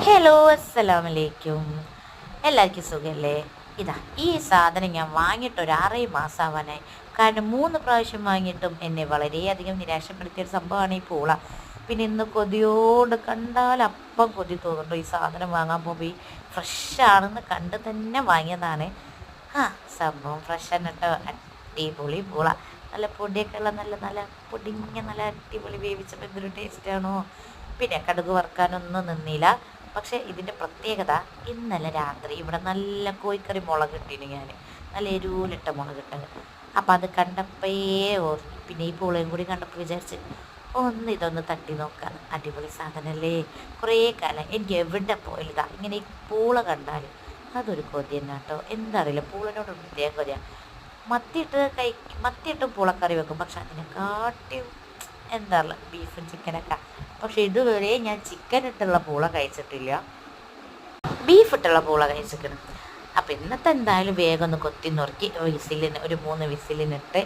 Hello, അസ്സലാമലൈക്കും. എല്ലാവർക്കും സുഖമല്ലേ? ഇതാ ഈ സാധനം ഞാൻ വാങ്ങിയിട്ട് ഒരു 6 മാസം ആവാനായി. കാരണം 3 പ്രാവശ്യം വാങ്ങിയിട്ടും എന്നെ വളരെയധികം നിരാശപ്പെടുത്തിയൊരു സംഭവമാണ് ഈ പൂള. പിന്നെ ഇന്ന് കൊതിയോട് കണ്ടാൽ അപ്പം കൊതി തോന്നുന്നുണ്ട് ഈ സാധനം വാങ്ങാൻ പോകുമ്പോൾ. ഈ ഫ്രഷാണെന്ന് കണ്ട് തന്നെ വാങ്ങിയതാണ്. ആ സംഭവം ഫ്രഷ് തന്നെ കേട്ടോ. അടിപൊളി പൂള, നല്ല പൊടിയൊക്കെ ഉള്ള നല്ല നല്ല പൊടിഞ്ഞ നല്ല അടിപൊളി വേവിച്ചപ്പോൾ എന്തൊരു ടേസ്റ്റാണോ. പിന്നെ കടുക് വറുക്കാനൊന്നും നിന്നില്ല. പക്ഷേ ഇതിൻ്റെ പ്രത്യേകത, ഇന്നലെ രാത്രി ഇവിടെ നല്ല കോഴിക്കറി മുളക് ഇട്ടിന് ഞാൻ, നല്ല എരിവിലിട്ട മുളക് ഇട്ടത്. അപ്പം അത് കണ്ടപ്പോഴേ ഓർമ്മ. പിന്നെ ഈ പൂളയും കൂടി കണ്ടപ്പോൾ വിചാരിച്ച് ഇതൊന്ന് തട്ടി നോക്കാം. അടിപൊളി സാധനമല്ലേ. കുറേ കാലം എനിക്ക് എവിടെ പോയില്ല ഇങ്ങനെ ഈ പൂള കണ്ടാൽ അതൊരു കൊതി തന്നെ കേട്ടോ. എന്താ അറിയില്ല, പൂളനോട് പ്രത്യേക കൊതിയാണ്. മത്തിയിട്ട് പൂളക്കറി വെക്കും, പക്ഷെ അതിനെക്കാട്ടി എന്താ പറയുക ബീഫും ചിക്കനൊക്കെ. പക്ഷെ ഇതുവരെ ഞാൻ ചിക്കൻ ഇട്ടുള്ള പൂള കഴിച്ചിട്ടില്ല, ബീഫ് ഇട്ടുള്ള പൂള കഴിച്ചിരിക്കണം. അപ്പം ഇന്നത്തെ എന്തായാലും വേഗം ഒന്ന് കൊത്തി നുറുക്കി ഒരു 3 വിസിലിനിട്ട്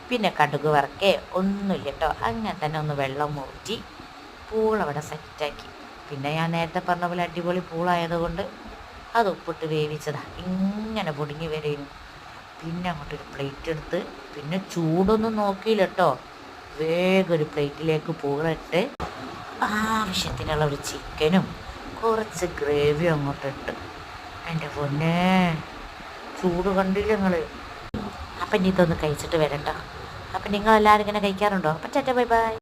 പിന്നെ കടുക് വറക്കേ ഒന്നുമില്ല കേട്ടോ. അങ്ങനെ തന്നെ ഒന്ന് വെള്ളം ഊറ്റി പൂള അവിടെ സെറ്റാക്കി. പിന്നെ ഞാൻ നേരത്തെ പറഞ്ഞ പോലെ അടിപൊളി പൂളായതുകൊണ്ട് അത് ഉപ്പിട്ട് വേവിച്ചതാണ്. ഇങ്ങനെ പൊടിഞ്ഞ് വരെയും. പിന്നെ അങ്ങോട്ടൊരു പ്ലേറ്റ് എടുത്ത്, പിന്നെ ചൂടൊന്നും നോക്കിയില്ല കേട്ടോ. വേഗം ഒരു പ്ലേറ്റിലേക്ക് പൂളിട്ട് ആവശ്യത്തിനുള്ള ഒരു ചിക്കനും കുറച്ച് ഗ്രേവിയും അങ്ങോട്ടിട്ട്, എൻ്റെ പൊന്നേ ചൂട് കണ്ടില്ല നിങ്ങൾ. അപ്പം ഇനി ഇതൊന്ന് കഴിച്ചിട്ട് വരട്ടോ. അപ്പം നിങ്ങളെല്ലാവരും ഇങ്ങനെ കഴിക്കാറുണ്ടോ? അപ്പം ടാറ്റാ ബൈ ബൈ.